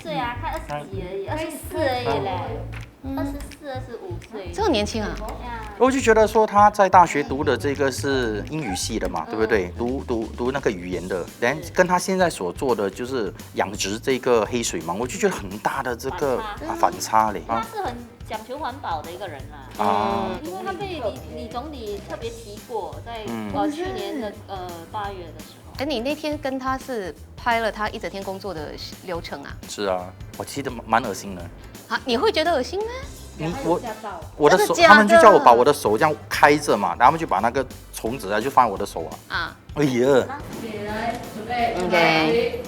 岁啊，看20几而已，24而已嘞，24、25岁，这么年轻啊？我就觉得说他在大学读的这个是英语系的嘛，对不对？读那个语言的，然后跟他现在所做的就是养殖这个黑水虻，我就觉得很大的这个反差嘞。他是很讲求环保的一个人啦，因为他被李总理特别提过，在去年的8月的时候。哎，你那天跟他是拍了他一整天工作的流程啊？是啊，我记得蛮恶心的。啊，你会觉得恶心吗？我的手，他们就叫我把我的手这样开着嘛，然后他们就把那个虫子啊就放在我的手啊。啊，哎呀。OK。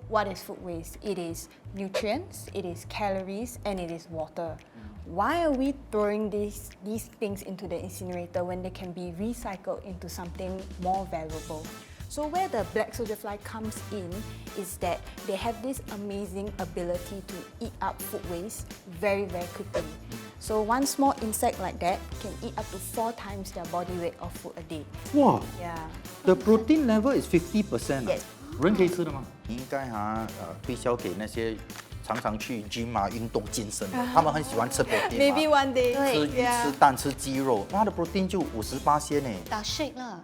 What is food waste? It is nutrients, it is calories, and it is water. Why are we throwing these things into the incinerator when they can be recycled into something more valuable? So where the black soldier fly comes in is that they have this amazing ability to eat up food waste very, very quickly. So one small insect like that can eat up to 4 times their body weight of food a day. Wow. Yeah. The protein level is 50%. Yes. 人可以吃的吗？应该推销给那些常常去 gym 啊运动健身的，他们很喜欢吃 protein。 Maybe one day. 吃鱼、吃蛋、吃鸡肉，那它的 protein 就58%呢。打 shake 了。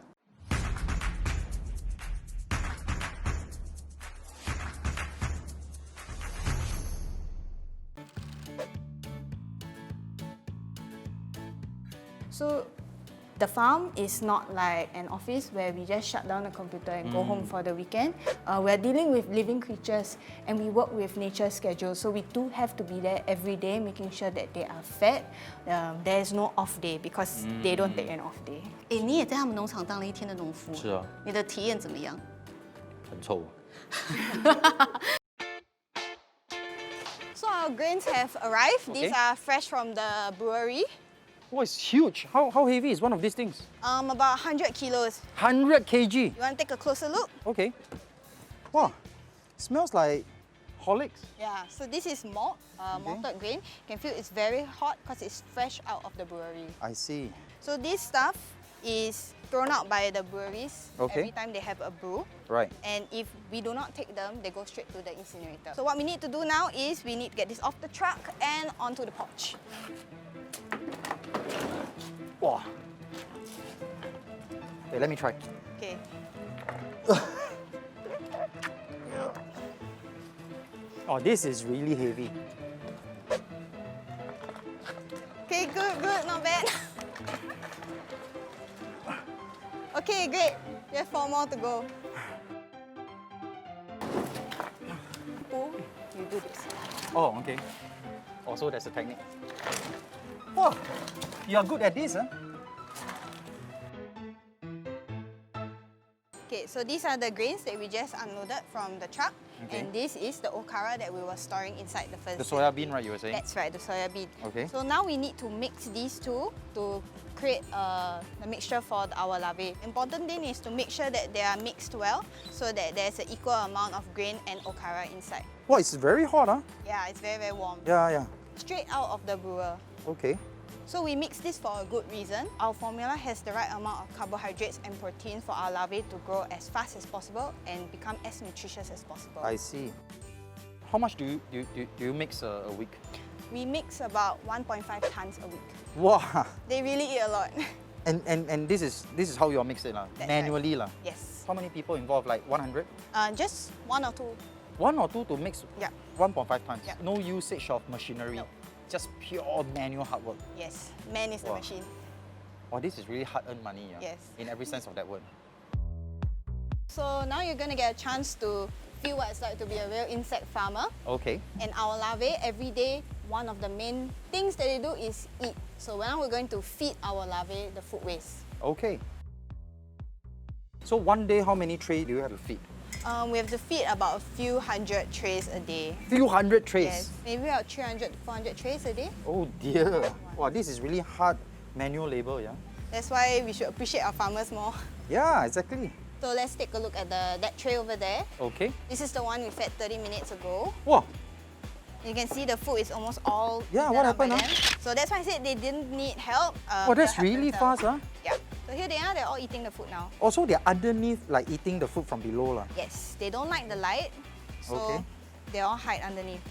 So the farm is not like an office where we just shut down the computer and go home for the weekend. We're dealing with living creatures and we work with nature's schedule. So we do have to be there every day, making sure that they are fed. There is no off day because they don't take an off day. 哎，你也在他们农场当了一天的农夫。是啊。你的体验怎么样？很臭。So our grains have arrived. These are fresh from the brewery. Oh, it's huge. How heavy is one of these things? About 100 kilos. 100 kg. You want to take a closer look? Okay. Wow, smells like Horlicks. Yeah, so this is malt, malted grain. You can feel it's very hot because it's fresh out of the brewery. I see. So this stuff is thrown out by the breweries every time they have a brew. Right. And if we do not take them, they go straight to the incinerator. So what we need to do now is we need to get this off the truck and onto the porch. Wow. Hey, let me try. Okay. Oh, this is really heavy. Okay, good, not bad. Okay, great. We have 4 more to go. Pull, you do this. Oh, okay. Also, there's a technique. Wow, you are good at this, huh? Okay, so these are the grains that we just unloaded from the truck. Okay. And this is the okara that we were storing inside the first. The soya bean, right, you were saying? That's right, the soya bean. Okay. So now we need to mix these two to create the mixture for our larvae. Important thing is to make sure that they are mixed well so that there's an equal amount of grain and okara inside. Wow, it's very hot, huh? Yeah, it's very, very warm. Yeah. Straight out of the brewer. Okay. So we mix this for a good reason. Our formula has the right amount of carbohydrates and protein for our larvae to grow as fast as possible and become as nutritious as possible. I see. How much do you mix a week? We mix about 1.5 tons a week. Wow. They really eat a lot. And this is how you mix it, manually, right. Yes. How many people involved? Like 100? Just 1 or 2. 1 or 2 to mix 1.5 tons. Yeah. No usage of machinery. No. Just pure manual hard work. Yes. Man is the machine. Wow, this is really hard-earned money. Yes. In every sense of that word. So now you're going to get a chance to feel what it's like to be a real insect farmer. Okay. And our larvae, every day, one of the main things that they do is eat. So now we're going to feed our larvae the food waste. Okay. So one day, how many trays do you have to feed? We have to feed about a few hundred trays a day. Few hundred trays? Yes, maybe about 300 to 400 trays a day. Oh dear. Wow, this is really hard manual labor, yeah? That's why we should appreciate our farmers more. Yeah, exactly. So let's take a look at that tray over there. Okay. This is the one we fed 30 minutes ago. Wow. You can see the food is almost all Yeah, eaten what up by happened, them. So that's why I said they didn't need help. Oh, they'll that's help really themselves. fast, huh? Yeah. So here they are, they're all eating the food now. Also, they're underneath, like eating the food from below. Yes, they don't like the light. So Okay. they all hide underneath.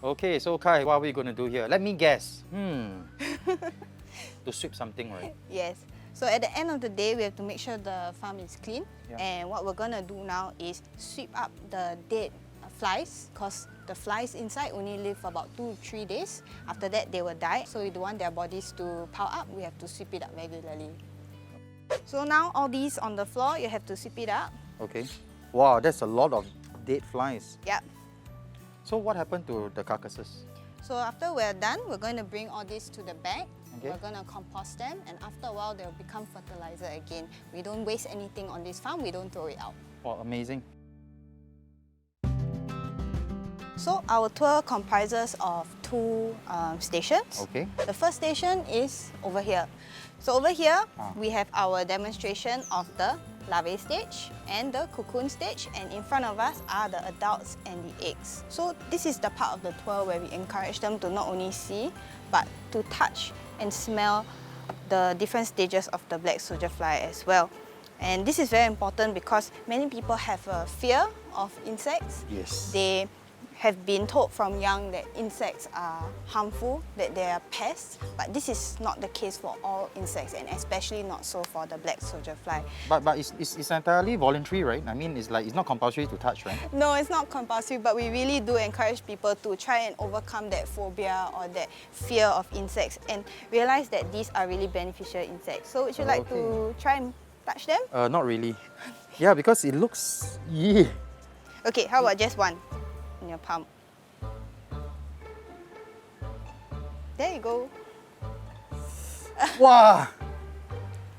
Okay, so Kai, what are we going to do here? Let me guess. To sweep something, right? Yes. So at the end of the day, we have to make sure the farm is clean. Yeah. And what we're gonna do now is sweep up the dead flies, because the flies inside only live for about 2 to 3 days. After that, they will die. So we don't want their bodies to pile up. We have to sweep it up regularly. So now all these on the floor, you have to sweep it up. Okay. Wow, that's a lot of dead flies. Yep. So what happened to the carcasses? So after we're done, we're going to bring all this to the bag. Okay. We're going to compost them, and after a while, they'll become fertilizer again. We don't waste anything on this farm. We don't throw it out. Wow, amazing. So our tour comprises of 2 stations. Okay. The first station is over here. So over here, Ah. we have our demonstration of the larvae stage and the cocoon stage, and in front of us are the adults and the eggs. So this is the part of the tour where we encourage them to not only see, but to touch and smell the different stages of the black soldier fly as well. And this is very important because many people have a fear of insects. Yes. They have been told from young that insects are harmful, that they are pests, but this is not the case for all insects, and especially not so for the black soldier fly. But it's entirely voluntary, right? I mean, it's not compulsory to touch, right? No, it's not compulsory, but we really do encourage people to try and overcome that phobia or that fear of insects and realize that these are really beneficial insects. So would you like to try and touch them? Not really. Yeah, because it looks... Yeah. Okay, how about just one in your palm? There you go. Wow!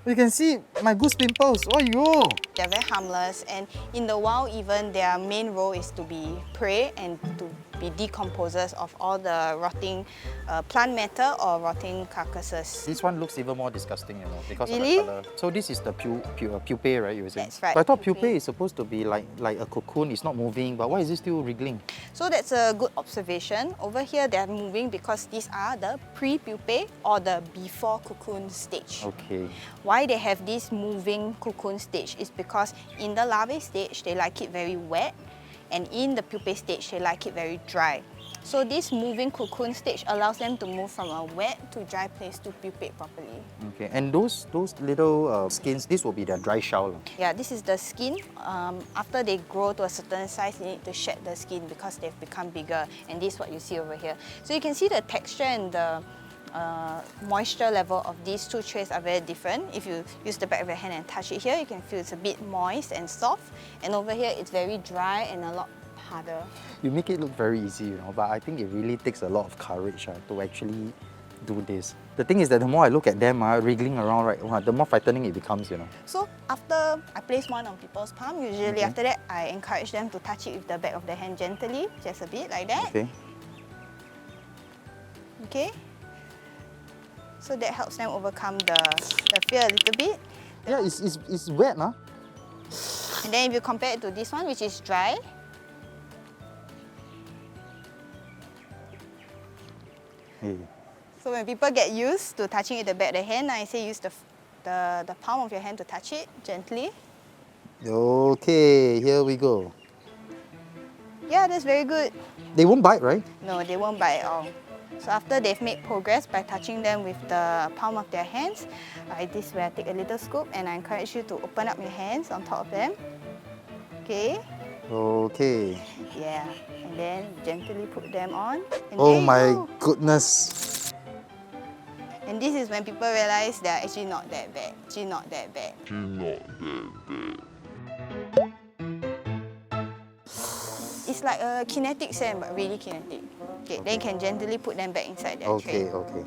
You can see my goose pimples. Oh, yo! They're very harmless, and in the wild even, their main role is to be prey and to be decomposers of all the rotting plant matter or rotting carcasses. This one looks even more disgusting, you know, because Really? of the color. So this is the pupae, right? You were saying? That's right, But I thought pupae. pupae is supposed to be like a cocoon. It's not moving, but why is it still wriggling? So that's a good observation. Over here, they're moving because these are the pre-pupae or the before cocoon stage. Okay. Why they have this moving cocoon stage is because in the larvae stage, they like it very wet, and in the pupae stage, they like it very dry. So this moving cocoon stage allows them to move from a wet to dry place to pupate properly. Okay. And those little skins, this will be their dry shell. Yeah, this is the skin. After they grow to a certain size, they need to shed the skin because they've become bigger, and this is what you see over here. So you can see the texture and the moisture level of these 2 trays are very different. If you use the back of your hand and touch it here, you can feel it's a bit moist and soft, and over here it's very dry and a lot harder. You make it look very easy, you know, but I think it really takes a lot of courage to actually do this. The thing is that the more I look at them wriggling around, right, the more frightening it becomes, you know. So after I place one on people's palm, usually after that I encourage them to touch it with the back of the hand gently, just a bit like that. Okay. Okay. So that helps them overcome the fear a little bit. Yeah, it's wet, huh? And then if you compare it to this one, which is dry, Hey. so when people get used to touching it with the back of the hand, I say use the palm of your hand to touch it gently. Okay, here we go. Yeah, that's very good. They won't bite, right? No, they won't bite at all. So after they've made progress by touching them with the palm of their hands, this is where I take a little scoop and I encourage you to open up your hands on top of them. Okay. Okay. Yeah. And then gently put them on. And Oh there you my go. goodness. And this is when people realize they're actually not that bad. Actually not that bad. It's like a kinetic sand, but really kinetic. Okay, then you can gently put them back inside their tray. Okay.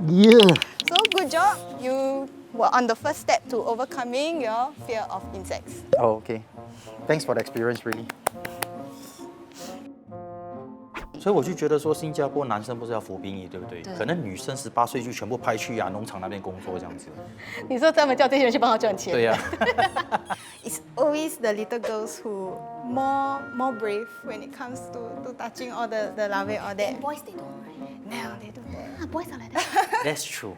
Yeah. So good job. You were on the first step to overcoming your fear of insects. Oh, okay. Thanks for the experience, really. 所以我就觉得说，新加坡男生不是要服兵役，对不对？对可能女生18岁就全部派去农场那边工作这样子。你说专门叫这些人去帮他赚钱？对呀、 It's always the little girls who more brave when it comes to touching all the larvae or that. Boys they don't, right? No, they don't. Boys are like that. That's true.